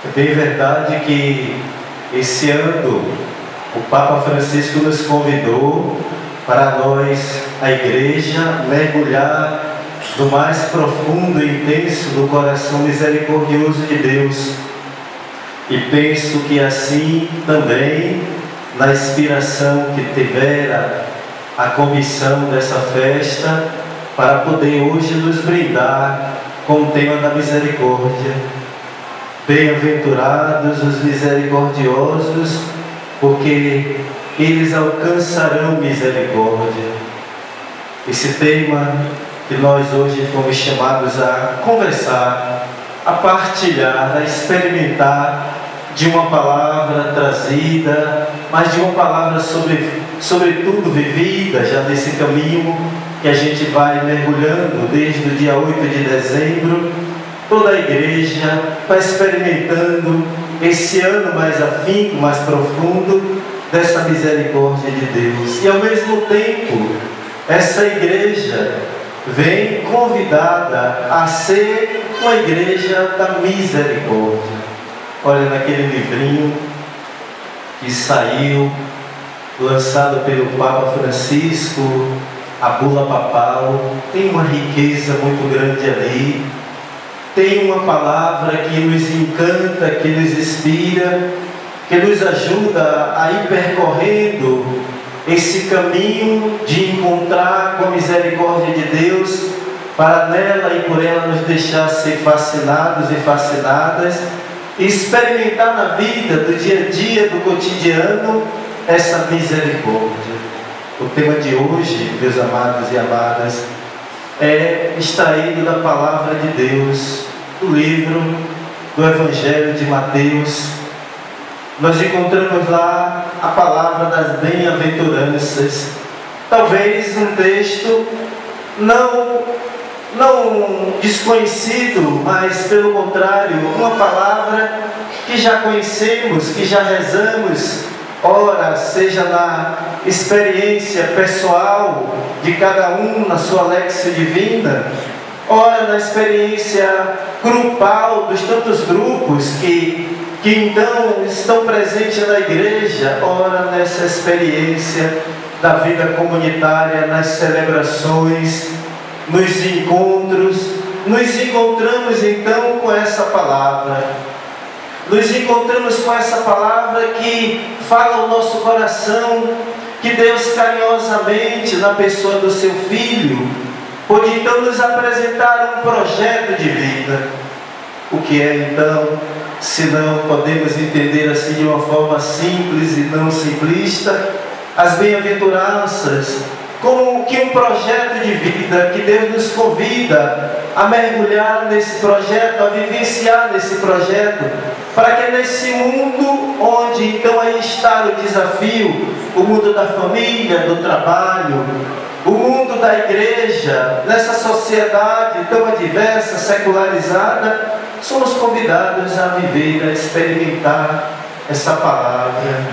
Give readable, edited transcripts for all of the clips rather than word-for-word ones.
É bem verdade que esse ano o Papa Francisco nos convidou para nós, a Igreja, mergulhar no mais profundo e intenso do coração misericordioso de Deus. E penso que assim também, na inspiração que tivera a comissão dessa festa, para poder hoje nos brindar com o tema da misericórdia. Bem-aventurados os misericordiosos, porque eles alcançarão misericórdia. Esse tema que nós hoje fomos chamados a conversar, a partilhar, a experimentar de uma palavra trazida, mas de uma palavra sobretudo vivida já nesse caminho que a gente vai mergulhando desde o dia 8 de dezembro. Toda a igreja vai experimentando esse ano mais afinco, mais profundo dessa misericórdia de Deus. E ao mesmo tempo, essa igreja vem convidada a ser uma igreja da misericórdia. Olha, naquele livrinho que saiu, lançado pelo Papa Francisco, a Bula Papal, tem uma riqueza muito grande ali. Tem uma palavra que nos encanta, que nos inspira, que nos ajuda a ir percorrendo esse caminho de encontrar com a misericórdia de Deus, para nela e por ela nos deixar ser fascinados e fascinadas, e experimentar na vida do dia a dia, do cotidiano, essa misericórdia. O tema de hoje, meus amados e amadas, é extraído da palavra de Deus, do livro do Evangelho de Mateus. Nós encontramos lá a palavra das bem-aventuranças. Talvez um texto não desconhecido, mas pelo contrário, uma palavra que já conhecemos, que já rezamos, ora, seja na experiência pessoal de cada um, na sua Lexio Divina, ora na experiência grupal dos tantos grupos que então estão presentes na igreja, ora nessa experiência da vida comunitária, nas celebrações, nos encontros. Nos encontramos então com essa palavra. Nos encontramos com essa palavra que fala ao nosso coração, que Deus carinhosamente, na pessoa do seu Filho, pode então nos apresentar um projeto de vida. O que é então, se não podemos entender assim de uma forma simples e não simplista, as bem-aventuranças, como que um projeto de vida que Deus nos convida a mergulhar nesse projeto, a vivenciar nesse projeto, para que nesse mundo onde então aí está o desafio, o mundo da família, do trabalho, o mundo da igreja, nessa sociedade tão adversa, secularizada, somos convidados a viver, a experimentar essa palavra,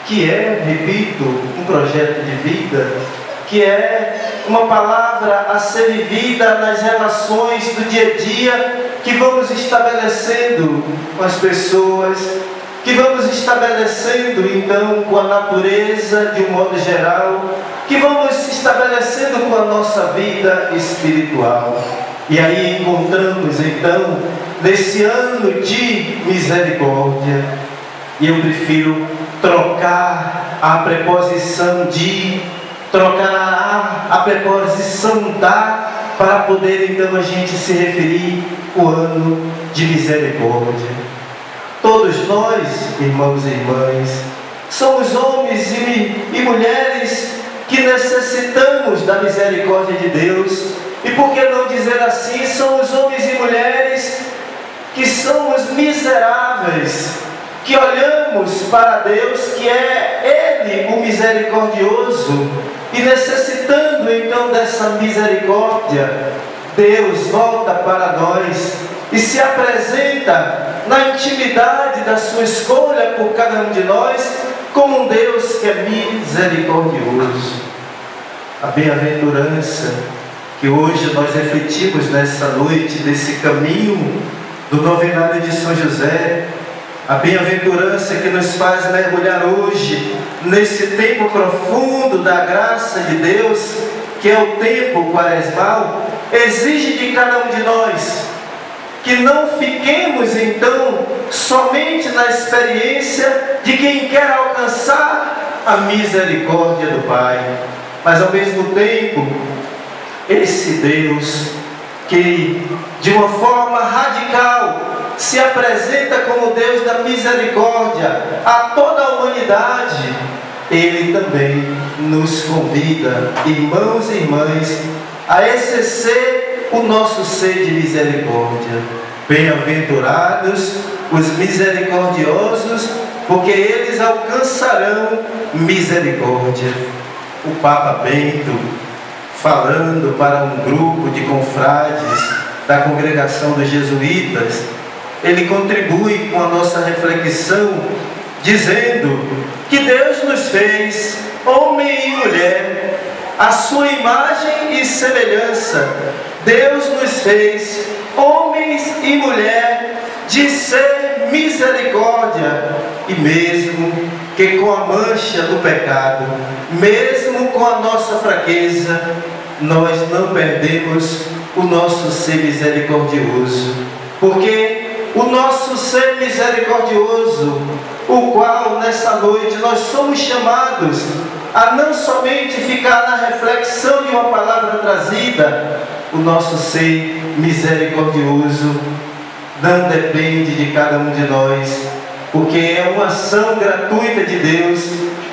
que é, repito, um projeto de vida, que é uma palavra a ser vivida nas relações do dia a dia que vamos estabelecendo com as pessoas, que vamos estabelecendo então com a natureza de um modo geral, que vamos estabelecendo com a nossa vida espiritual. E aí encontramos então, nesse ano de misericórdia, e eu prefiro trocar a preposição de, trocar a preposição da, para poder então a gente se referir ao ano de misericórdia. Todos nós, irmãos e irmãs, somos homens e mulheres que necessitamos da misericórdia de Deus. E por que não dizer assim, somos homens e mulheres que somos miseráveis, que olhamos para Deus, que é Ele o misericordioso, e necessitando então dessa misericórdia, Deus volta para nós e se apresenta na intimidade da sua escolha por cada um de nós, como um Deus que é misericordioso. A bem-aventurança que hoje nós refletimos nessa noite, desse caminho do novenário de São José, A bem-aventurança que nos faz mergulhar hoje nesse tempo profundo da graça de Deus, que é o tempo quaresmal, exige de cada um de nós que não fiquemos então somente na experiência de quem quer alcançar a misericórdia do Pai, mas ao mesmo tempo esse Deus que de uma forma radical se apresenta como Deus da misericórdia a toda a humanidade, Ele também nos convida, irmãos e irmãs, a exercer o nosso ser de misericórdia. Bem-aventurados os misericordiosos, porque eles alcançarão misericórdia. O Papa Bento, falando para um grupo de confrades da congregação dos jesuítas, ele contribui com a nossa reflexão, dizendo que Deus nos fez homem e mulher, a sua imagem e semelhança. Deus nos fez homens e mulher de ser misericórdia, e mesmo que com a mancha do pecado, mesmo com a nossa fraqueza, nós não perdemos o nosso ser misericordioso, porque o nosso ser misericordioso, o qual nessa noite nós somos chamados a não somente ficar na reflexão de uma palavra trazida, o nosso ser misericordioso não depende de cada um de nós, porque é uma ação gratuita de Deus,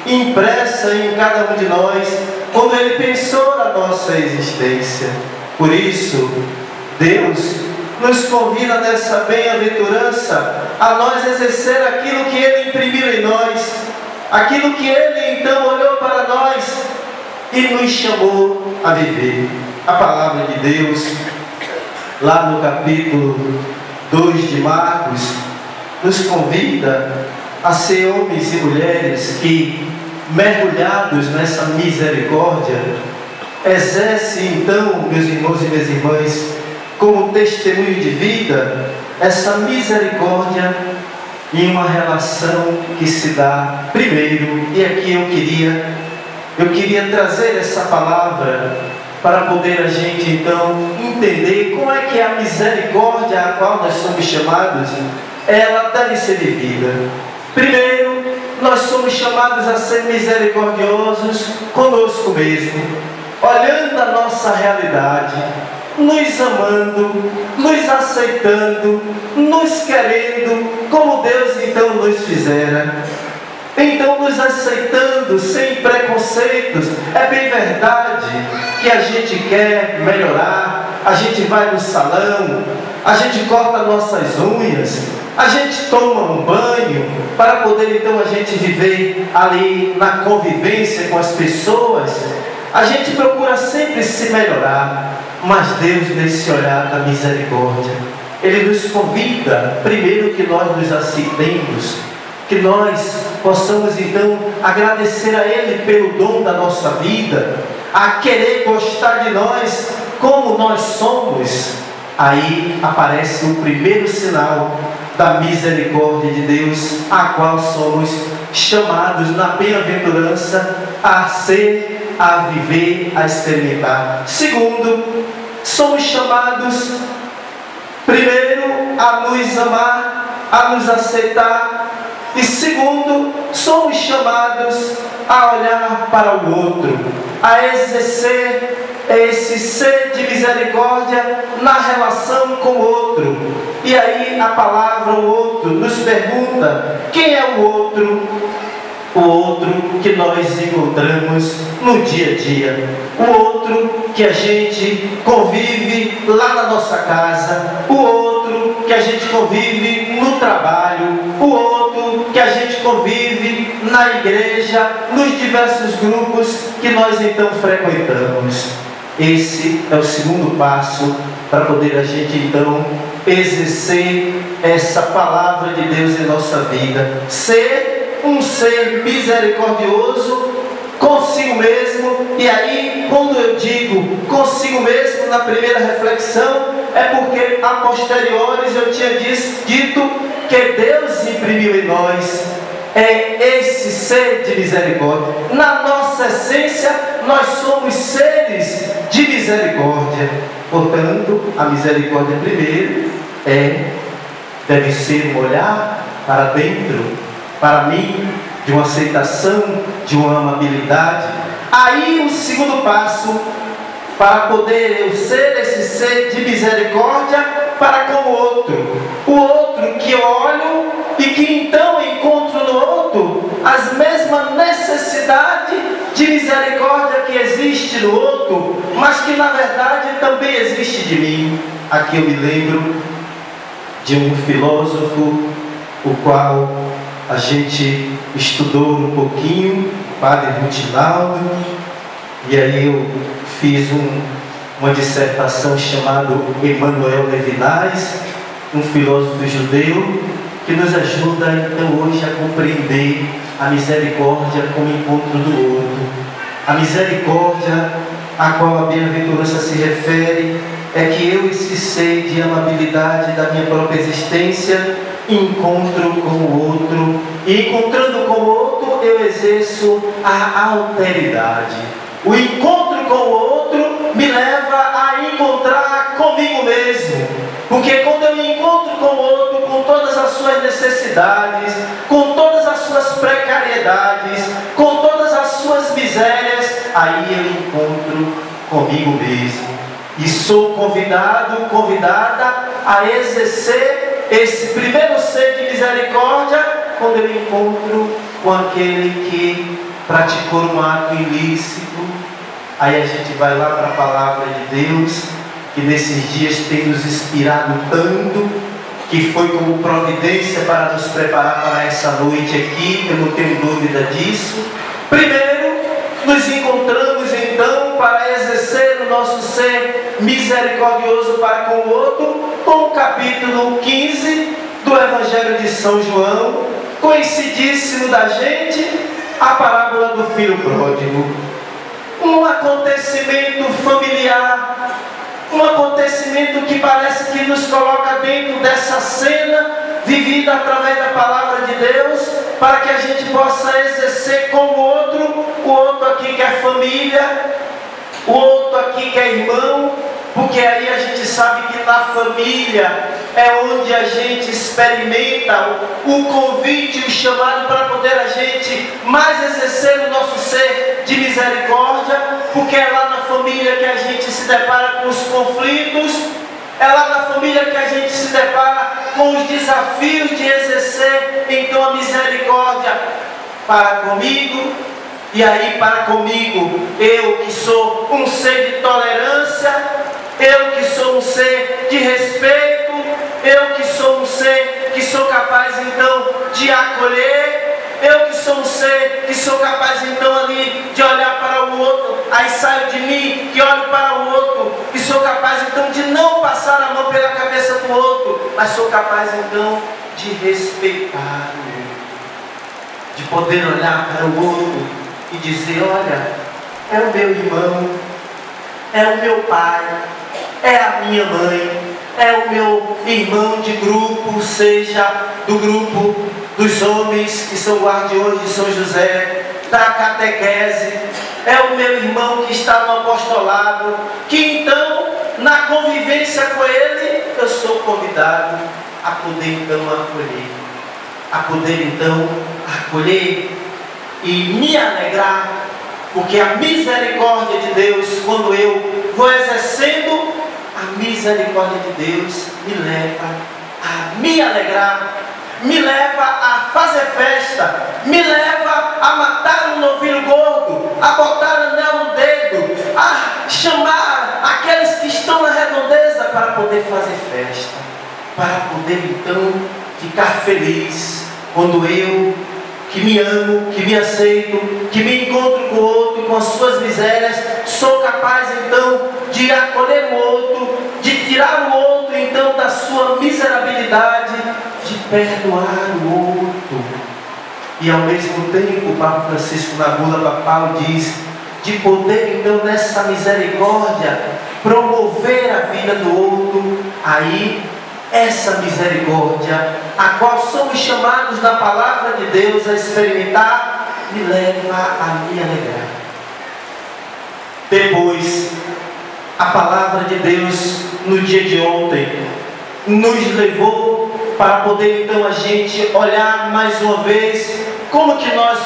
impressa em cada um de nós, quando Ele pensou na nossa existência. Por isso, Deus nos convida nessa bem-aventurança a nós exercer aquilo que Ele imprimiu em nós, aquilo que Ele então olhou para nós e nos chamou a viver. A palavra de Deus, lá no capítulo 2 de Marcos, nos convida a ser homens e mulheres que, mergulhados nessa misericórdia, exercem então, meus irmãos e minhas irmãs, como testemunho de vida, essa misericórdia em uma relação que se dá primeiro, e aqui eu queria trazer essa palavra para poder a gente então entender como é que a misericórdia a qual nós somos chamados, ela deve ser vivida. Primeiro, nós somos chamados a ser misericordiosos conosco mesmo, olhando a nossa realidade, nos amando, nos aceitando, nos querendo, como Deus então nos fizera. Então, nos aceitando sem preconceitos. É bem verdade que a gente quer melhorar, a gente vai no salão, a gente corta nossas unhas, a gente toma um banho para poder então a gente viver ali na convivência com as pessoas. A gente procura sempre se melhorar, mas Deus, nesse olhar da misericórdia, Ele nos convida, primeiro, que nós nos aceitemos, que nós possamos então agradecer a Ele pelo dom da nossa vida, a querer gostar de nós como nós somos. Aí aparece o primeiro sinal da misericórdia de Deus, a qual somos chamados na bem-aventurança a ser, a viver, a experimentar. Segundo, somos chamados primeiro a nos amar, a nos aceitar, e segundo, somos chamados a olhar para o outro, a exercer esse ser de misericórdia na relação com o outro. E aí a palavra o outro nos pergunta: quem é o outro? O outro que nós encontramos no dia a dia, o outro que a gente convive lá na nossa casa, o outro que a gente convive no trabalho, o outro que a gente convive na igreja, nos diversos grupos que nós então frequentamos. Esse é o segundo passo para poder a gente então exercer essa palavra de Deus em nossa vida, ser um ser misericordioso consigo mesmo. E aí, quando eu digo consigo mesmo na primeira reflexão, é porque a posteriores eu tinha dito que Deus imprimiu em nós é esse ser de misericórdia. Na nossa essência, nós somos seres de misericórdia. Portanto, a misericórdia primeiro deve ser um olhar para dentro, para mim, de uma aceitação, de uma amabilidade. Aí o segundo passo, para poder eu ser esse ser de misericórdia para com o outro que eu olho e que então encontro no outro as mesmas necessidades de misericórdia que existe no outro, mas que na verdade também existe de mim. Aqui eu me lembro de um filósofo, o qual a gente estudou um pouquinho, Padre Rutinaldo, e aí eu fiz uma dissertação chamada Emmanuel Levinas, um filósofo judeu, que nos ajuda então hoje a compreender a misericórdia como encontro do outro. A misericórdia a qual a bem-aventurança se refere é que eu, esse ser de amabilidade da minha própria existência, encontro com o outro, e encontrando com o outro eu exerço a alteridade. O encontro com o outro me leva a encontrar comigo mesmo, porque quando eu me encontro com o outro, com todas as suas necessidades, com todas as suas precariedades, com todas as suas misérias, aí eu encontro comigo mesmo. E sou convidada a exercer esse primeiro ser de misericórdia quando eu encontro com aquele que praticou um ato ilícito. Aí a gente vai lá para a palavra de Deus, que nesses dias tem nos inspirado tanto, que foi como providência para nos preparar para essa noite aqui, eu não tenho dúvida disso. Primeiro, nos encontramos então para exercer o nosso ser misericordioso para com o outro, com o capítulo 15 do Evangelho de São João, conhecidíssimo da gente, a parábola do filho pródigo. Um acontecimento familiar, um acontecimento que parece que nos coloca dentro dessa cena vivida através da palavra de Deus, para que a gente possa exercer com o outro aqui que é família, o outro aqui que é irmão, porque aí a gente sabe que na família é onde a gente experimenta o convite, o chamado para poder a gente mais exercer o nosso ser de misericórdia, porque é lá na família que a gente se depara com os conflitos, é lá na família que a gente se depara com os desafios de exercer então a misericórdia para comigo, e aí para comigo, eu que sou um ser de tolerância, eu que sou um ser de respeito, eu que sou um ser que sou capaz então de acolher, eu que sou um ser que sou capaz então ali de olhar para o outro, aí saio de mim que olho para o outro, e sou capaz então de não passar a mão pela cabeça do outro, mas sou capaz então de respeitar o outro, de poder olhar para o outro e dizer, olha, é o meu irmão, é o meu pai, é a minha mãe, é o meu irmão de grupo, seja do grupo dos homens que são guardiões de São José, da catequese, é o meu irmão que está no apostolado, que então, na convivência com ele, eu sou convidado a poder então acolher e me alegrar, porque a misericórdia de Deus, quando eu vou exercendo a misericórdia de Deus, me leva a me alegrar, me leva a fazer festa, me leva a matar um novilho gordo, a botar anel no dedo, a chamar aqueles que estão na redondeza para poder fazer festa, para poder então ficar feliz quando eu, que me amo, que me aceito, que me encontro com o outro, com as suas misérias, sou capaz então de acolher o outro, de tirar o outro então da sua miserabilidade, de perdoar o outro. E ao mesmo tempo, o Papa Francisco na bula papal diz, de poder então nessa misericórdia promover a vida do outro. Aí essa misericórdia, a qual somos chamados na palavra de Deus a experimentar, me leva a me alegrar. Depois, a palavra de Deus no dia de ontem nos levou para poder então a gente olhar mais uma vez como que nós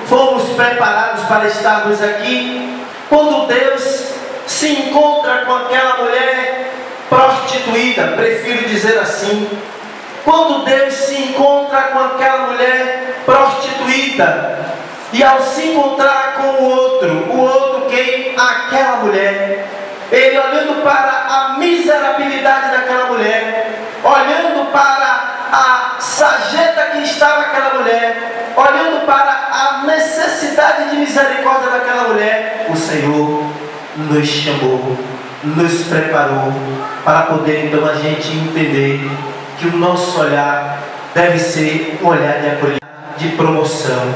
fomos preparados para estarmos aqui. Quando Deus se encontra com aquela mulher prostituída, prefiro dizer assim, quando Deus se encontra com aquela mulher prostituída, e ao se encontrar com o outro quem? Aquela mulher, ele olhando para a miserabilidade daquela mulher, olhando para a sarjeta que estava aquela mulher, olhando para a necessidade de misericórdia daquela mulher, o Senhor nos chamou, nos preparou para poder então a gente entender que o nosso olhar deve ser um olhar de acolhimento, de promoção,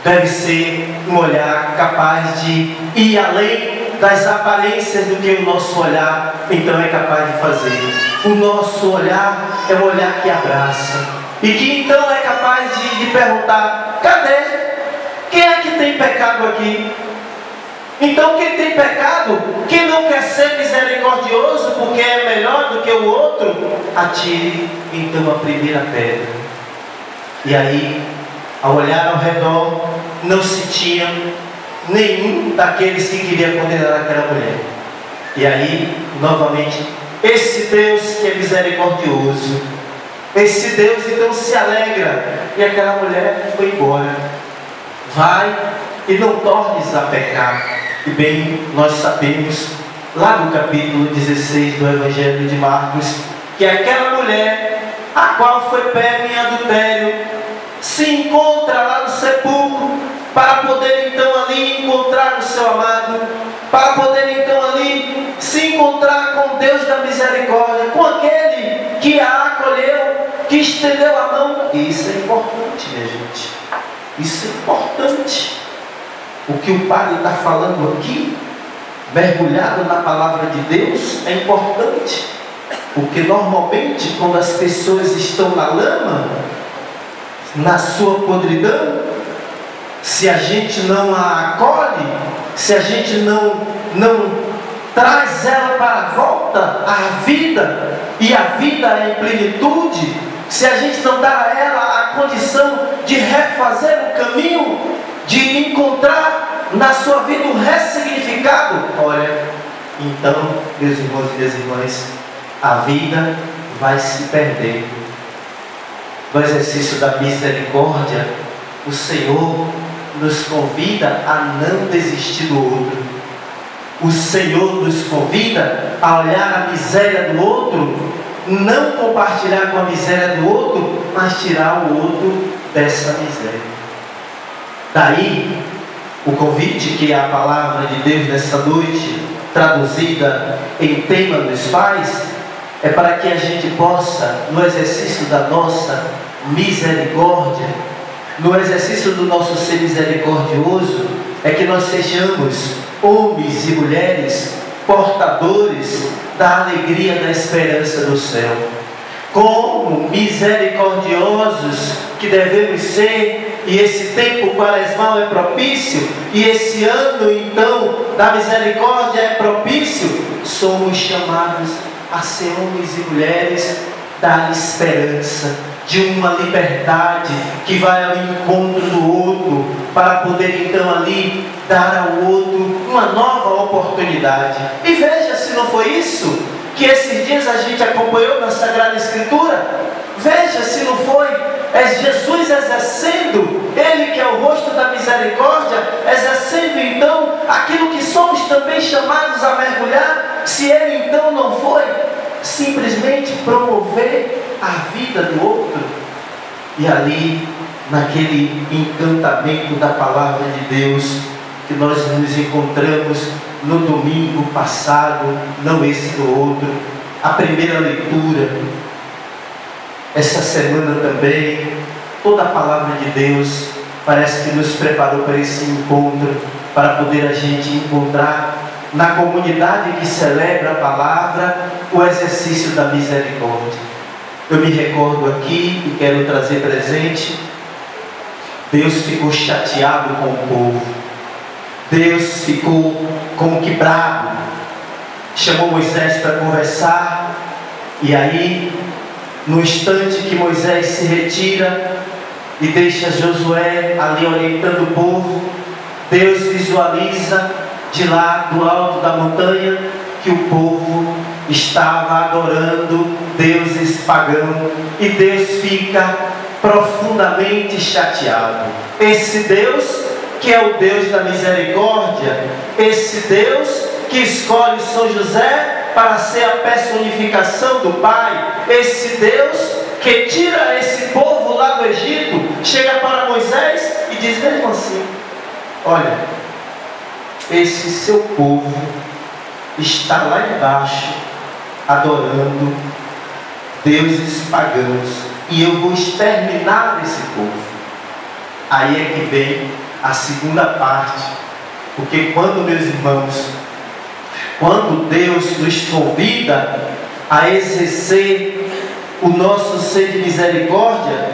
deve ser um olhar capaz de ir além das aparências do que o nosso olhar então é capaz de fazer. O nosso olhar é um olhar que abraça e que então é capaz de perguntar: cadê? Quem é que tem pecado aqui? Então quem tem pecado, quem não quer ser misericordioso porque é melhor do que o outro, atire então a primeira pedra. E aí, ao olhar ao redor, não se tinha nenhum daqueles que queria condenar aquela mulher. E aí, novamente, esse Deus que é misericordioso, esse Deus então se alegra, e aquela mulher foi embora. Vai e não tornes a pecar. E bem, nós sabemos, lá no capítulo 16 do Evangelho de Marcos, que aquela mulher, a qual foi pega em adultério, se encontra lá no sepulcro, para poder então ali encontrar o seu amado, para poder então ali se encontrar com Deus da misericórdia, com aquele que a acolheu, que estendeu a mão. E isso é importante, minha gente. Isso é importante. O que o Padre está falando aqui, mergulhado na palavra de Deus, é importante. Porque normalmente, quando as pessoas estão na lama, na sua podridão, se a gente não a acolhe, se a gente não traz ela para a volta à vida, e a vida é em plenitude, se a gente não dá a ela a condição de refazer o caminho, de encontrar na sua vida um ressignificado, olha, então, meus irmãos e minhas irmãs, a vida vai se perder. No exercício da misericórdia, o Senhor nos convida a não desistir do outro. O Senhor nos convida a olhar a miséria do outro, não compartilhar com a miséria do outro, mas tirar o outro dessa miséria. Daí, o convite que a palavra de Deus nessa noite, traduzida em tema nos faz, é para que a gente possa, no exercício da nossa misericórdia, no exercício do nosso ser misericordioso, é que nós sejamos homens e mulheres portadores da alegria da esperança do céu. Como misericordiosos que devemos ser, e esse tempo quaresmal é propício, e esse ano então da misericórdia é propício, somos chamados a ser homens e mulheres da esperança, de uma liberdade que vai ao encontro do outro, para poder então ali dar ao outro uma nova oportunidade. E veja se não foi isso que esses dias a gente acompanhou na Sagrada Escritura. Veja se não foi Jesus exercendo, Ele que é o rosto da misericórdia, exercendo então aquilo que somos também chamados a mergulhar. Se Ele então não foi simplesmente promover a vida do outro, e ali naquele encantamento da palavra de Deus que nós nos encontramos no domingo passado, não esse do outro, a primeira leitura, essa semana também, toda a palavra de Deus parece que nos preparou para esse encontro, para poder a gente encontrar na comunidade que celebra a palavra, o exercício da misericórdia. Eu me recordo aqui e quero trazer presente. Deus ficou chateado com o povo. Deus ficou como que bravo. Chamou Moisés para conversar. E aí, no instante que Moisés se retira e deixa Josué ali orientando o povo, Deus visualiza de lá do alto da montanha que o povo estava adorando deuses pagãos, e Deus fica profundamente chateado. Esse Deus que é o Deus da misericórdia, esse Deus que escolhe São José para ser a personificação do Pai, esse Deus que tira esse povo lá do Egito, chega para Moisés e diz mesmo assim: olha, esse seu povo está lá embaixo adorando deuses pagãos, e eu vou exterminar esse povo. Aí é que vem a segunda parte, porque quando, meus irmãos, quando Deus nos convida a exercer o nosso ser de misericórdia,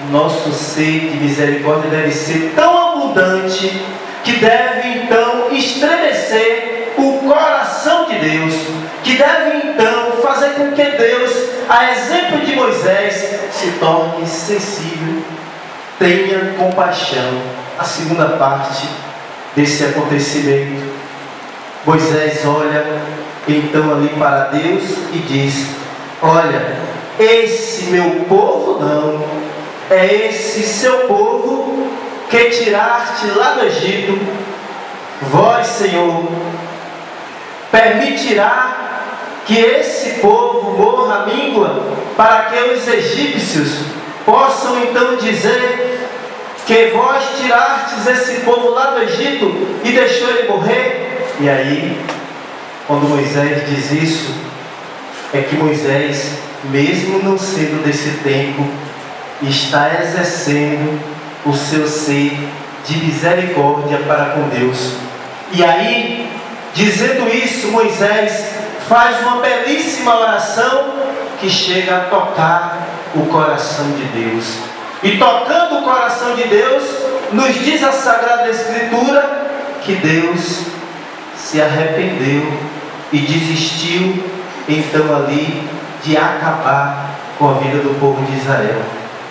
o nosso ser de misericórdia deve ser tão abundante que deve então estremecer o coração de Deus, que deve então fazer com que Deus, a exemplo de Moisés, se torne sensível, tenha compaixão. A segunda parte desse acontecimento, Moisés olha então ali para Deus e diz: olha, esse meu povo não, é esse seu povo que tiraste lá do Egito. Vós, Senhor, permitirá que esse povo morra à míngua, para que os egípcios possam então dizer que vós tirastes esse povo lá do Egito e deixou ele morrer? E aí, quando Moisés diz isso, é que Moisés, mesmo não sendo desse tempo, está exercendo o seu ser de misericórdia para com Deus. E aí, dizendo isso, Moisés faz uma belíssima oração que chega a tocar o coração de Deus. E tocando o coração de Deus, nos diz a Sagrada Escritura que Deus se arrependeu e desistiu então ali de acabar com a vida do povo de Israel.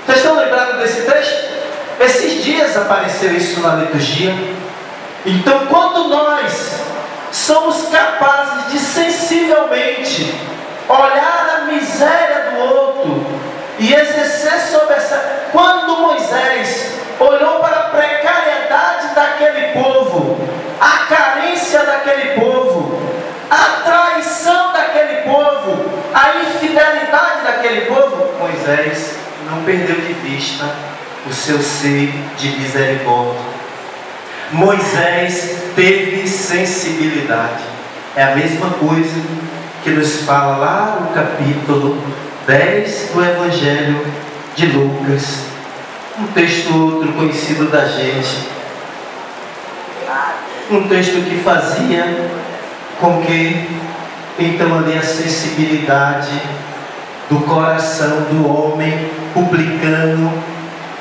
Vocês estão lembrados desse texto? Esses dias apareceu isso na liturgia. Então, quando nós somos capazes de sensivelmente olhar a miséria do outro e exercer sobre essa... Quando Moisés olhou para a precariedade daquele povo, a carência daquele povo, a traição daquele povo, a infidelidade daquele povo, Moisés não perdeu de vista o seu ser de misericórdia. Moisés teve sensibilidade. É a mesma coisa que nos fala lá no capítulo 10 do Evangelho de Lucas, um texto outro conhecido da gente, um texto que fazia com que então ali a sensibilidade do coração do homem publicano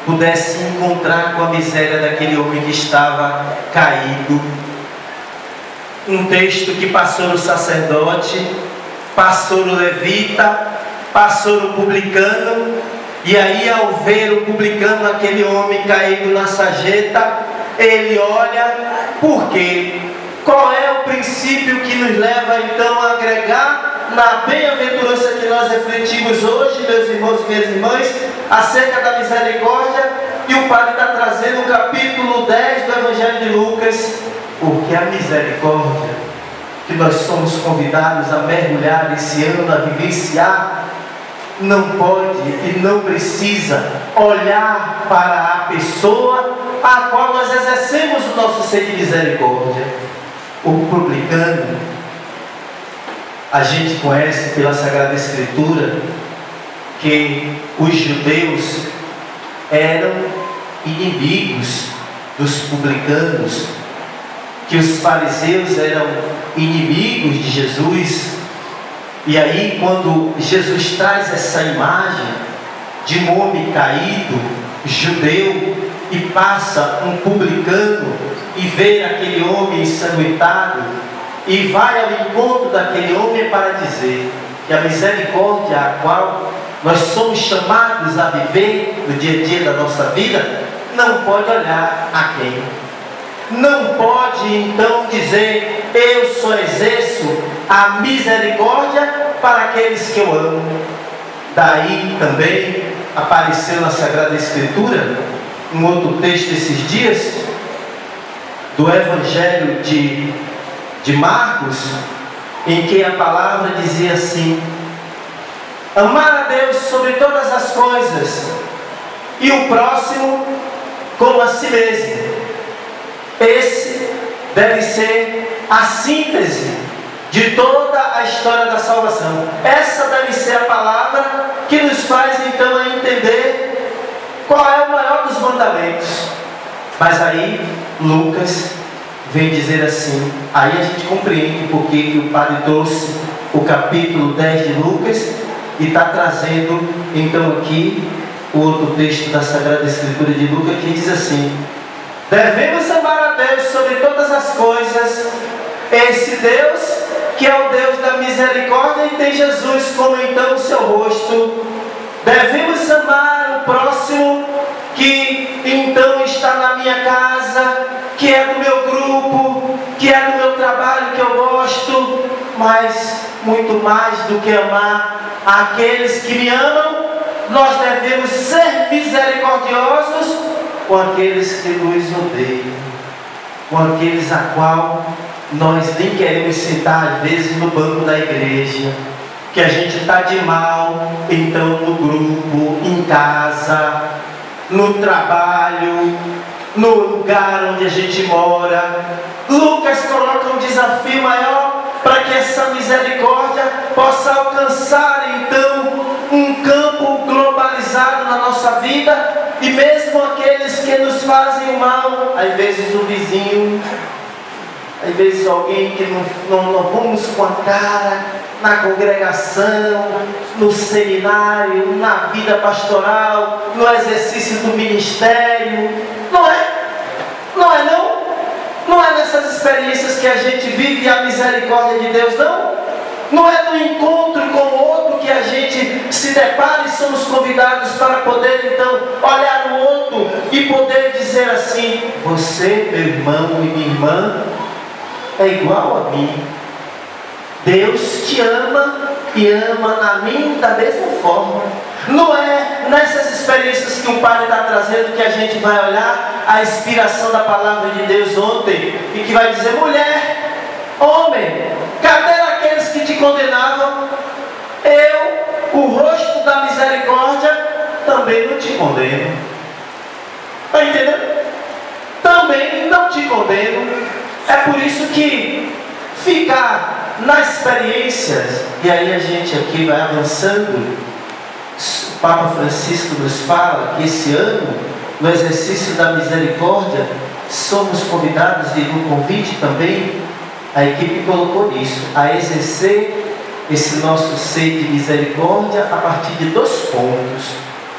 pudesse encontrar com a miséria daquele homem que estava caído. Um texto que passou no sacerdote, passou no levita, passou no publicano, e aí ao ver o publicano, aquele homem caído na sarjeta, ele olha. Por quê? Qual é o princípio que nos leva então a agregar na bem-aventurança que nós refletimos hoje, meus irmãos e minhas irmãs, acerca da misericórdia? E o Padre está trazendo o capítulo 10 do Evangelho de Lucas, porque a misericórdia que nós somos convidados a mergulhar esse ano, a vivenciar, não pode e não precisa olhar para a pessoa a qual nós exercemos o nosso ser de misericórdia. O publicano, a gente conhece pela Sagrada Escritura que os judeus eram inimigos dos publicanos, que os fariseus eram inimigos de Jesus. E aí, quando Jesus traz essa imagem de um homem caído, judeu, e passa um publicano e vê aquele homem ensanguentado e vai ao encontro daquele homem para dizer que a misericórdia a qual nós somos chamados a viver no dia a dia da nossa vida não pode olhar a quem. Não pode então dizer: eu só exerço a misericórdia para aqueles que eu amo. Daí também apareceu na Sagrada Escritura um outro texto esses dias do Evangelho de Marcos, em que a palavra dizia assim: amar a Deus sobre todas as coisas e o próximo como a si mesmo. Esse deve ser a síntese de toda a história da salvação. Essa deve ser a palavra que nos faz então a entender qual é o maior dos mandamentos. Mas aí Lucas vem dizer assim, aí a gente compreende porque que o padre trouxe o capítulo 10 de Lucas e está trazendo então aqui o outro texto da Sagrada Escritura de Lucas, que diz assim: devemos amar a Deus sobre todas as coisas, esse Deus que é o Deus da misericórdia e tem Jesus como então o seu rosto. Devemos amar o próximo que então está na minha casa, que é do meu grupo, que é do meu trabalho que eu gosto, mas muito mais do que amar aqueles que me amam, nós devemos ser misericordiosos com aqueles que nos odeiam, com aqueles a qual nós nem queremos sentar às vezes no banco da igreja, que a gente está de mal, então no grupo, em casa, no trabalho, no lugar onde a gente mora. Lucas coloca um desafio maior para que essa misericórdia possa alcançar então um campo globalizado na nossa vida, e mesmo aqueles que nos fazem o mal, às vezes o vizinho, às vezes alguém que não vamos com a cara, na congregação, no seminário, na vida pastoral, no exercício do ministério. Não é? Não é não? Não é nessas experiências que a gente vive a misericórdia de Deus, não? Não é no encontro com o outro que a gente se depara e somos convidados para poder então olhar no outro e poder dizer assim: você, meu irmão e minha irmã, é igual a mim. Deus te ama e ama a mim da mesma forma. Não é nessas experiências que o Padre está trazendo que a gente vai olhar a inspiração da palavra de Deus ontem e que vai dizer: mulher, homem, cadê aqueles que te condenavam? Eu, o rosto da misericórdia, também não te condeno. Está entendendo? Também não te condeno. É por isso que ficar nas experiências, e aí a gente aqui vai avançando. O Papa Francisco nos fala que esse ano, no exercício da misericórdia, somos convidados, e no convite também, a equipe colocou isso, a exercer esse nosso ser de misericórdia a partir de 2 pontos,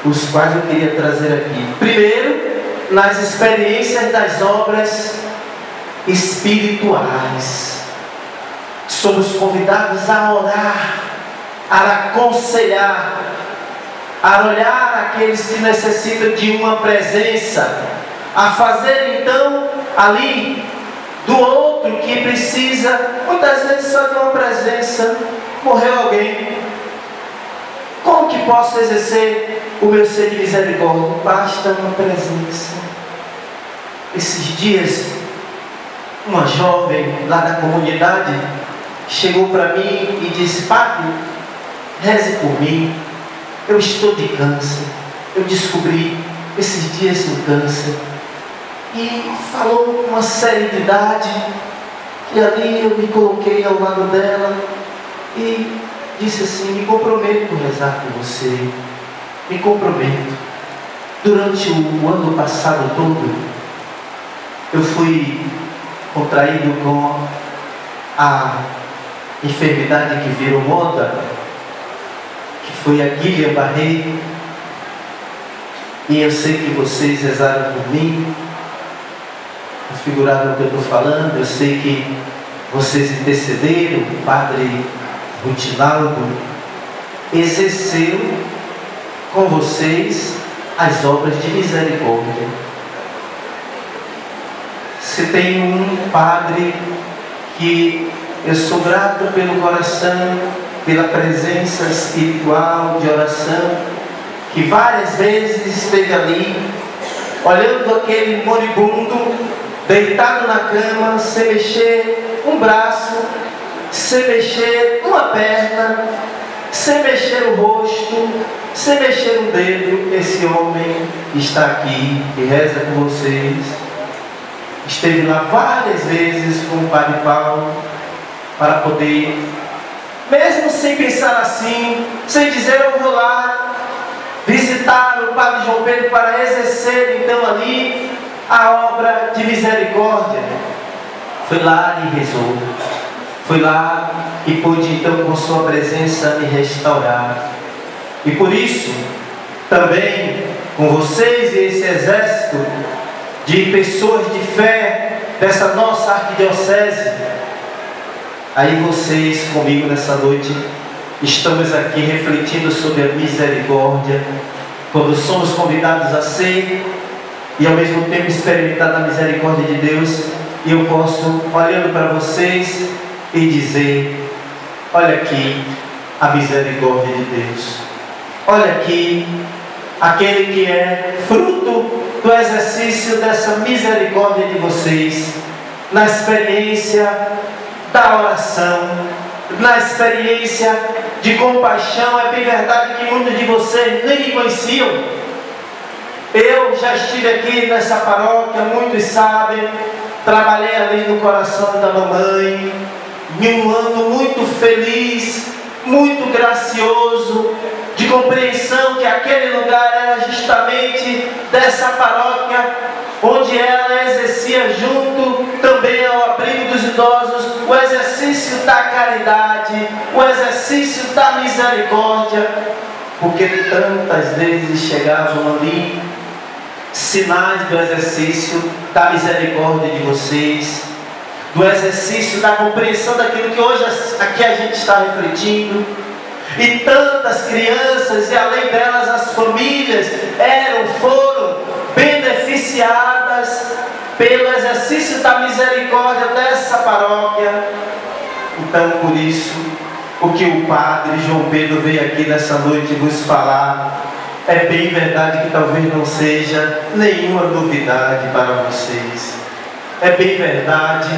os quais eu queria trazer aqui. Primeiro, nas experiências das obras espirituais. Somos convidados a orar, a aconselhar, a olhar aqueles que necessitam de uma presença, a fazer então ali do outro que precisa, muitas vezes só de uma presença. Morreu alguém, como que posso exercer o meu ser de misericórdia? Basta uma presença. Esses dias, uma jovem lá da comunidade chegou para mim e disse: padre, reze por mim, eu estou de câncer, eu descobri esses dias um câncer. E falou com uma seriedade, e ali eu me coloquei ao lado dela e disse assim: me comprometo com rezar por você, me comprometo. Durante o ano passado todo, eu fui contraído com a enfermidade que virou moda, que foi a Guillain-Barré, e eu sei que vocês rezaram por mim, figurado no que eu estou falando, eu sei que vocês intercederam, o Padre Rutinaldo exerceu com vocês as obras de misericórdia. Se tem um Padre que eu sou grato pelo coração, pela presença espiritual de oração, que várias vezes esteve ali, olhando aquele moribundo, deitado na cama, sem mexer um braço, sem mexer uma perna, sem mexer o rosto, sem mexer um dedo. Esse homem está aqui e reza com vocês. Esteve lá várias vezes com o Padre Paulo para poder, mesmo sem pensar assim, sem dizer eu vou lá visitar o Padre João Pedro para exercer então ali a obra de misericórdia. Foi lá e rezou, foi lá e pôde então com sua presença me restaurar. E por isso também com vocês e esse exército de pessoas de fé dessa nossa arquidiocese, aí vocês comigo nessa noite estamos aqui refletindo sobre a misericórdia, quando somos convidados a ser e ao mesmo tempo experimentar a misericórdia de Deus. E eu posso, olhando para vocês e dizer: olha aqui a misericórdia de Deus, olha aqui aquele que é fruto do exercício dessa misericórdia de vocês, na experiência da oração, na experiência de compaixão. É bem verdade que muitos de vocês nem me conheciam. Eu já estive aqui nessa paróquia, muitos sabem, trabalhei ali no coração da mamãe, em um ano muito feliz, muito gracioso, de compreensão que aquele lugar era justamente dessa paróquia, onde ela exercia junto também ao abrigo dos idosos o exercício da caridade, o exercício da misericórdia, porque tantas vezes chegavam ali sinais do exercício da misericórdia de vocês, do exercício da compreensão daquilo que hoje aqui a gente está refletindo. E tantas crianças, e além delas as famílias, foram beneficiadas pelo exercício da misericórdia dessa paróquia. Então, por isso, o que o Padre João Pedro veio aqui nessa noite vos falar, é bem verdade que talvez não seja nenhuma novidade para vocês. É bem verdade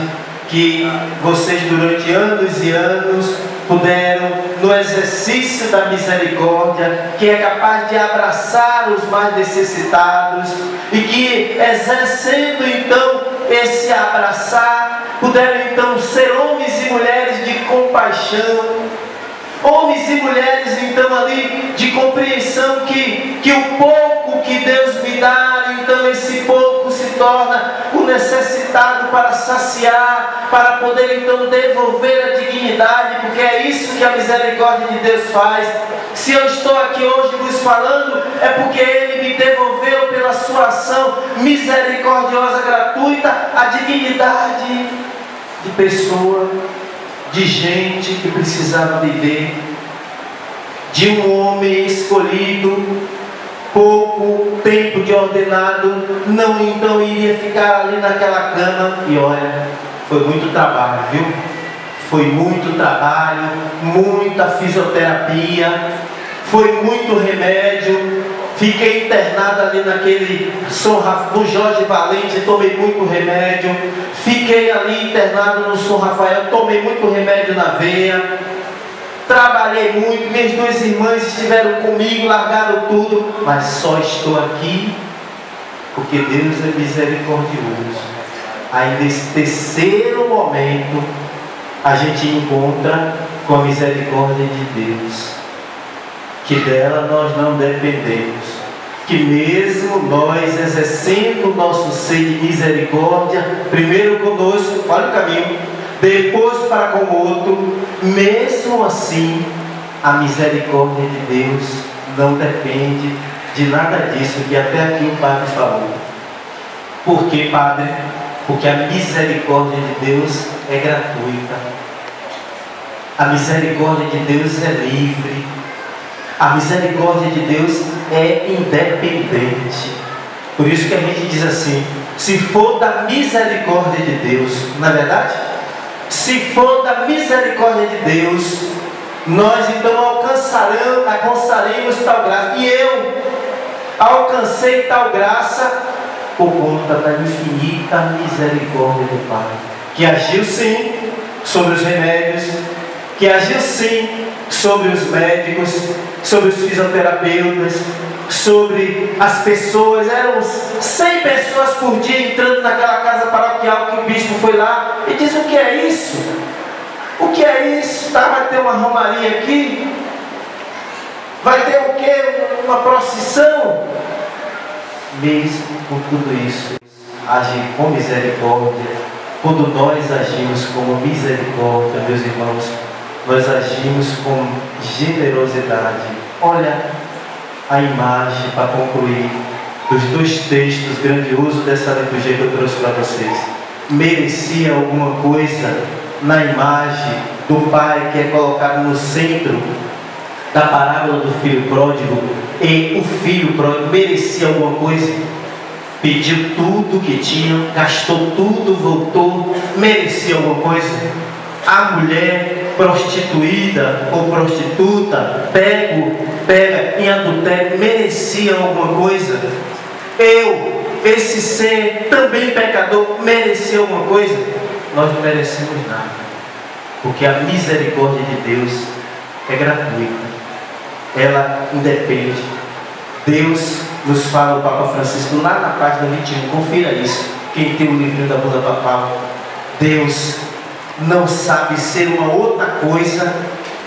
que vocês durante anos e anos puderam, no exercício da misericórdia, que é capaz de abraçar os mais necessitados, e que exercendo então esse abraçar, puderam então ser homens e mulheres de compaixão, homens e mulheres então ali de compreensão que o pouco que Deus me dá, então esse pouco se torna o necessitado para saciar, para poder então devolver a dignidade, porque é isso que a misericórdia de Deus faz. Se eu estou aqui hoje vos falando, é porque Ele me devolveu pela sua ação misericordiosa, gratuita, a dignidade de pessoa, de gente que precisava viver, de um homem escolhido, pouco tempo de ordenado, não então iria ficar ali naquela cama. E olha, foi muito trabalho, viu? Foi muito trabalho, muita fisioterapia, foi muito remédio. Fiquei internado ali naquele no Jorge Valente, tomei muito remédio. Fiquei ali internado no São Rafael, tomei muito remédio na veia. Trabalhei muito, minhas duas irmãs estiveram comigo, largaram tudo, mas só estou aqui porque Deus é misericordioso. Aí nesse terceiro momento a gente encontra com a misericórdia de Deus, que dela nós não dependemos, que mesmo nós exercendo o nosso ser de misericórdia, primeiro conosco, olha o caminho, depois para com o outro, mesmo assim, a misericórdia de Deus não depende de nada disso que até aqui o Padre falou. Por quê, Padre? Porque a misericórdia de Deus é gratuita. A misericórdia de Deus é livre. A misericórdia de Deus é independente. Por isso que a gente diz assim: se for da misericórdia de Deus, não é verdade? Se for da misericórdia de Deus, nós então alcançaremos tal graça. E eu alcancei tal graça por conta da infinita misericórdia do Pai, que agiu sim sobre os remédios, que agiu sim sobre os médicos, sobre os fisioterapeutas, sobre as pessoas. Eram 100 pessoas por dia entrando naquela casa paroquial que o bispo foi lá e disse: o que é isso? O que é isso? Tá, vai ter uma romaria aqui? Vai ter o quê? Uma procissão? Mesmo com tudo isso, age com misericórdia. Quando nós agimos com misericórdia, meus irmãos, nós agimos com generosidade. Olha a imagem, para concluir, dos 2 textos grandiosos dessa liturgia que eu trouxe para vocês. Merecia alguma coisa na imagem do Pai que é colocado no centro da parábola do filho pródigo? E o filho pródigo merecia alguma coisa? Pediu tudo que tinha, gastou tudo, voltou. Merecia alguma coisa? A mulher prostituída ou prostituta, pega em adultério, merecia alguma coisa? Eu, esse ser também pecador, merecia alguma coisa? Nós não merecemos nada, porque a misericórdia de Deus é gratuita, ela independe. Deus nos fala, o Papa Francisco, lá na página 21, confira isso, quem tem o livrinho da bunda papal. Deus não sabe ser uma outra coisa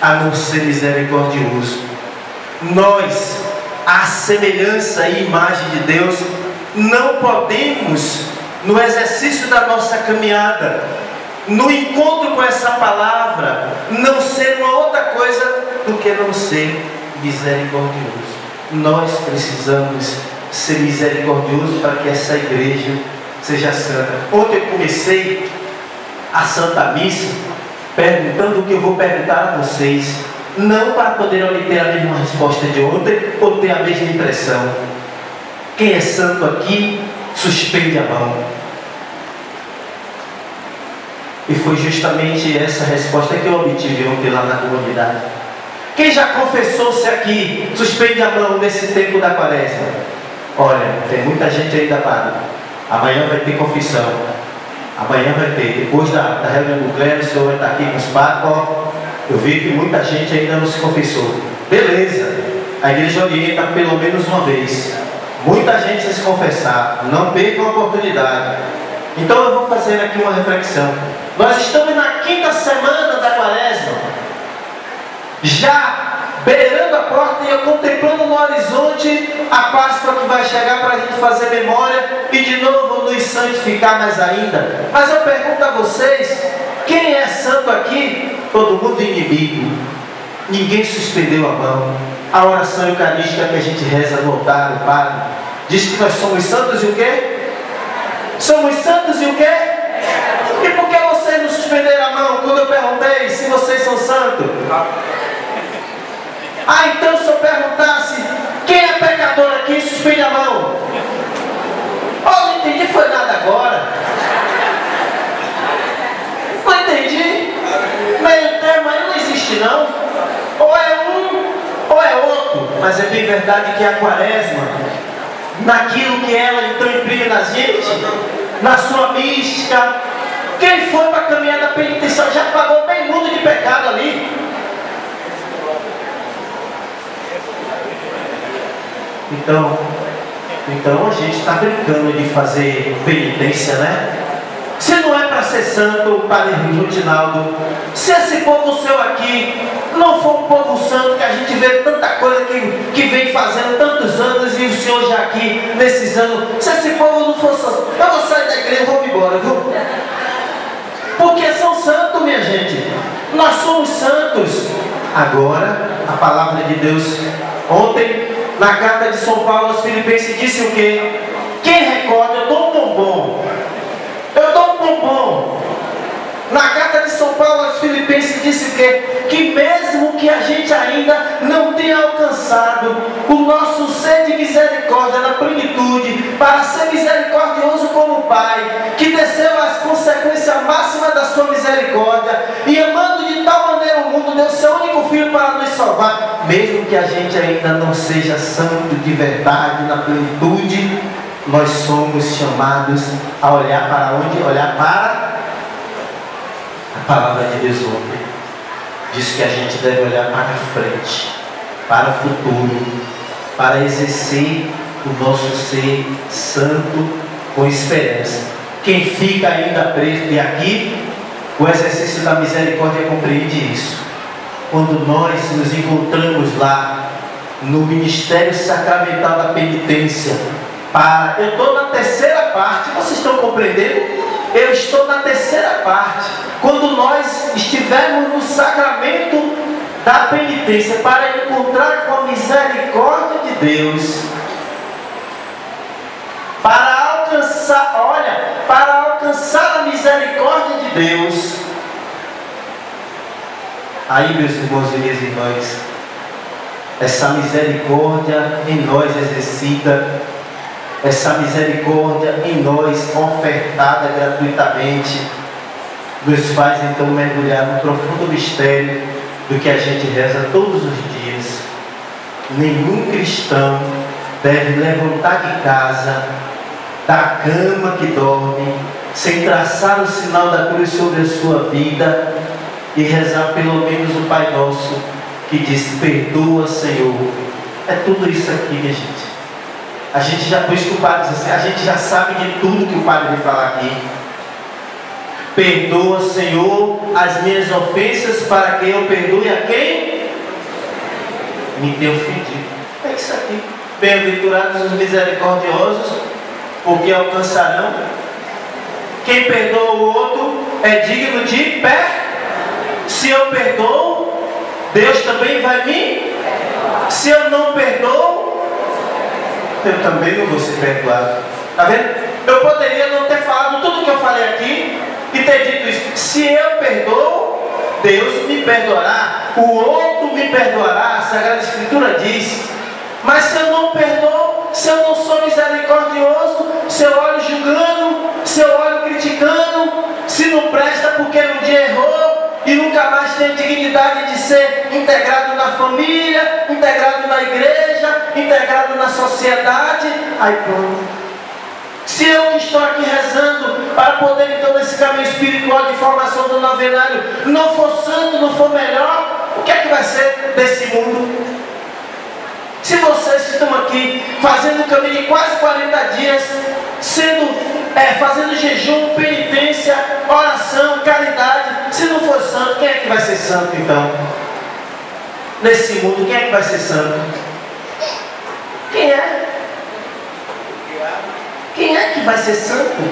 a não ser misericordioso. Nós, à semelhança e imagem de Deus, não podemos, no exercício da nossa caminhada, no encontro com essa palavra, não ser uma outra coisa do que não ser misericordioso. Nós precisamos ser misericordiosos para que essa igreja seja santa. Ontem eu comecei a Santa Missa perguntando o que eu vou perguntar a vocês, não para poder obter a mesma resposta de ontem ou ter a mesma impressão. Quem é santo aqui, suspende a mão. E foi justamente essa resposta que eu obtive ontem lá na comunidade. Quem já confessou-se aqui, suspende a mão nesse tempo da quaresma. Olha, tem muita gente ainda, Padre. Amanhã vai ter confissão. Amanhã vai ter. Depois da reunião do clero, o senhor vai estar aqui com os padres. Eu vi que muita gente ainda não se confessou. Beleza. A igreja orienta pelo menos uma vez. Muita gente vai se confessar. Não perca a oportunidade. Então eu vou fazer aqui uma reflexão. Nós estamos na 5ª semana da quaresma, já beirando a porta e eu contemplando no horizonte a Páscoa que vai chegar para a gente fazer memória e de novo nos santificar mais ainda. Mas eu pergunto a vocês, quem é santo aqui? Todo mundo inimigo. Ninguém suspendeu a mão. A oração eucarística que a gente reza no altar do Padre diz que nós somos santos e o quê? Somos santos e o quê? E por que vocês não suspenderam a mão quando eu perguntei se vocês são santos? Ah, então se eu perguntasse quem é pecador aqui, suspende a mão. Oh, não entendi, foi nada agora. Não entendi. Meio termo aí não existe não. Ou é um ou é outro. Mas é bem verdade que a quaresma, naquilo que ela então imprime na gente, na sua mística, quem foi para a caminhada penitencial já pagou bem muito de pecado ali. Então a gente está brincando de fazer penitência, né? Se não é para ser santo, Padre Reginaldo, se esse povo seu aqui não for um povo santo que a gente vê tanta coisa que vem fazendo tantos anos e o Senhor já aqui nesses anos, se esse povo não for santo, eu vou sair da igreja e vou embora, viu? Porque são santos, minha gente. Nós somos santos. Agora, a palavra de Deus, ontem, na carta de São Paulo aos Filipenses, disse o quê? Quem recorda, eu dou um bombom. Eu dou um bombom. Na carta de São Paulo aos Filipenses disse o quê? Que mesmo que a gente ainda não tenha alcançado o nosso ser de misericórdia na plenitude, para ser misericordioso como o Pai, que desceu as consequências máximas da sua misericórdia, e amando de tal maneira o mundo, deu seu único Filho para nos salvar, mesmo que a gente ainda não seja santo de verdade na plenitude, nós somos chamados a olhar para onde? Olhar para a palavra de Deus ontem. Diz que a gente deve olhar para frente, para o futuro, para exercer o nosso ser santo com esperança. Quem fica ainda preso, e aqui o exercício da misericórdia compreende isso. Quando nós nos encontramos lá no ministério sacramental da penitência, eu estou na terceira parte, vocês estão compreendendo? Eu estou na terceira parte. Quando nós estivermos no sacramento da penitência para encontrar com a misericórdia de Deus, para alcançar a misericórdia de Deus, aí, meus irmãos e minhas irmãs, essa misericórdia em nós exercida, essa misericórdia em nós ofertada gratuitamente, nos faz então mergulhar no profundo mistério do que a gente reza todos os dias. Nenhum cristão deve levantar de casa, da cama que dorme, sem traçar o sinal da cruz sobre a sua vida e rezar pelo menos o Pai Nosso, que diz: perdoa, Senhor. É tudo isso aqui, minha gente. A gente já, por isso que o padre diz assim, a gente já sabe de tudo que o padre vai falar aqui. Perdoa, Senhor, as minhas ofensas, para que eu perdoe a quem me tem ofendido. É isso aqui. Bem-aventurados os misericordiosos, porque alcançarão. Quem perdoa o outro é digno de pé. Se eu perdoo, Deus também vai me. Se eu não perdoo, eu também não vou ser perdoado. Está vendo? Eu poderia não ter falado tudo que eu falei aqui e ter dito isso. Se eu perdoo, Deus me perdoará, o outro me perdoará, a Sagrada Escritura diz. Mas se eu não perdoo, se eu não sou misericordioso, se eu olho julgando, se eu olho criticando, se não presta porque um dia errou e nunca mais tem dignidade de ser integrado na família, integrado na igreja, integrado na sociedade, aí pronto. Se eu que estou aqui rezando para poder então nesse caminho espiritual de formação do novenário não for santo, não for melhor, o que é que vai ser desse mundo? Se vocês estão aqui fazendo um caminho de quase 40 dias, fazendo jejum, penitência, oração, caridade, se não for santo, quem é que vai ser santo então? Nesse mundo, quem é que vai ser santo? Quem é? Quem é que vai ser santo?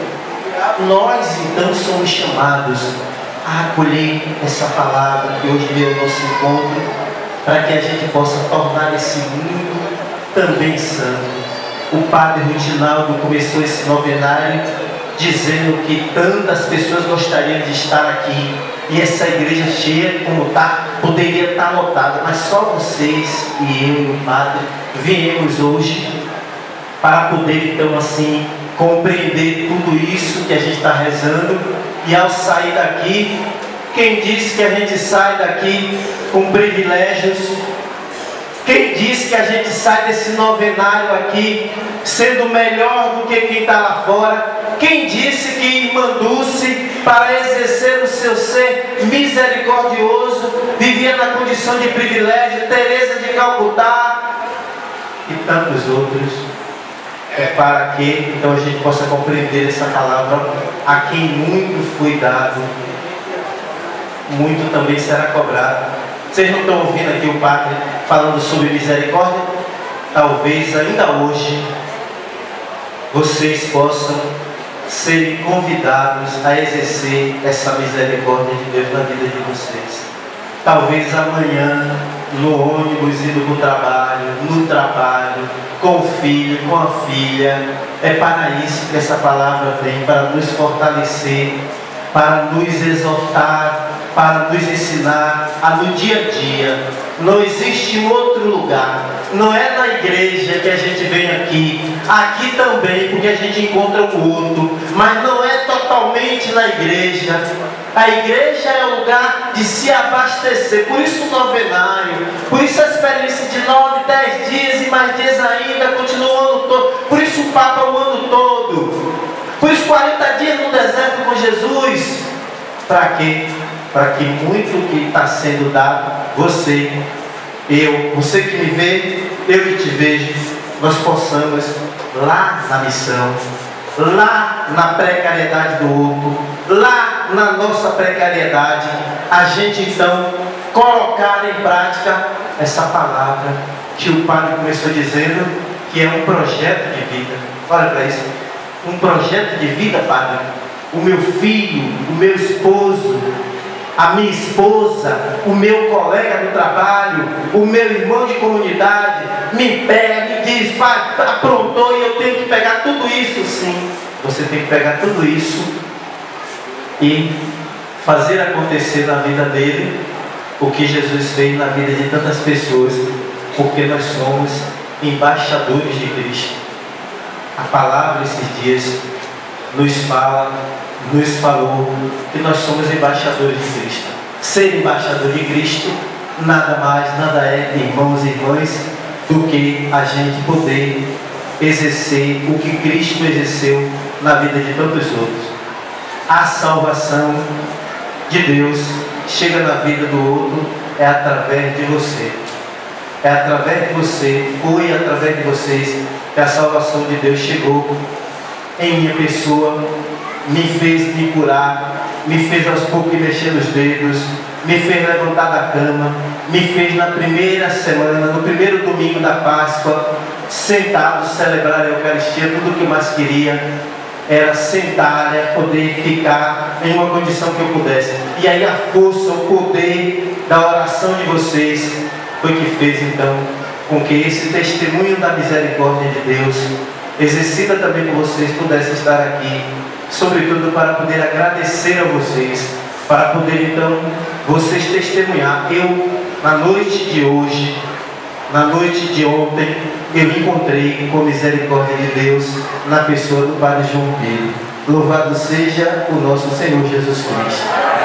Nós então somos chamados a acolher essa palavra que hoje veio ao nosso encontro, para que a gente possa tornar esse mundo também santo. O padre Rutinaldo começou esse novenário dizendo que tantas pessoas gostariam de estar aqui e essa igreja cheia como está, poderia estar lotada, mas só vocês e eu e o padre viemos hoje para poder então assim compreender tudo isso que a gente está rezando. E ao sair daqui, quem disse que a gente sai daqui com privilégios? Quem disse que a gente sai desse novenário aqui sendo melhor do que quem está lá fora? Quem disse que Irmã Dulce, para exercer o seu ser misericordioso, vivia na condição de privilégio? Teresa de Calcutá e tantos outros. É para que então a gente possa compreender essa palavra: a quem muito foi dado, muito também será cobrado. Vocês não estão ouvindo aqui o padre falando sobre misericórdia? Talvez ainda hoje vocês possam ser convidados a exercer essa misericórdia de Deus na vida de vocês. Talvez amanhã, no ônibus, indo para o trabalho, no trabalho, com o filho, com a filha. É para isso que essa palavra vem, para nos fortalecer, para nos exortar, para nos ensinar a no dia a dia. Não existe um outro lugar. Não é na igreja que a gente vem aqui. Aqui também, porque a gente encontra o outro. Mas não é totalmente na igreja. A igreja é o lugar de se abastecer. Por isso o novenário. Por isso a experiência de 9, 10 dias e mais dias ainda. Continua o ano todo. Por isso o Papa o ano todo. Por isso 40 dias no deserto com Jesus. Para quê? Para que muito que está sendo dado, você que me vê, eu que te vejo, nós possamos lá na missão, lá na precariedade do outro, lá na nossa precariedade, a gente então colocar em prática essa palavra que o padre começou dizendo, que é um projeto de vida. Olha para isso, um projeto de vida, padre. O meu filho, o meu esposo, a minha esposa, o meu colega do trabalho, o meu irmão de comunidade, me pega, me diz, aprontou e eu tenho que pegar tudo isso. Sim, você tem que pegar tudo isso e fazer acontecer na vida dele o que Jesus fez na vida de tantas pessoas, porque nós somos embaixadores de Cristo. A palavra esses dias nos falou que nós somos embaixadores de Cristo. Ser embaixador de Cristo nada mais, nada é, irmãos e irmãs, do que a gente poder exercer o que Cristo exerceu na vida de tantos outros. A salvação de Deus chega na vida do outro é através de você. É através de você, foi através de vocês que a salvação de Deus chegou em minha pessoa, me fez me curar, me fez aos poucos mexer os dedos, me fez levantar da cama, me fez na primeira semana, no primeiro domingo da Páscoa, sentado, celebrar a Eucaristia. Tudo o que eu mais queria era sentar, poder ficar em uma condição que eu pudesse. E aí a força, o poder da oração de vocês foi que fez então com que esse testemunho da misericórdia de Deus, exercida também por vocês, pudesse estar aqui, sobretudo para poder agradecer a vocês, para poder então vocês testemunhar. Eu, na noite de hoje, na noite de ontem, eu me encontrei com a misericórdia de Deus na pessoa do Padre João Pedro. Louvado seja o nosso Senhor Jesus Cristo.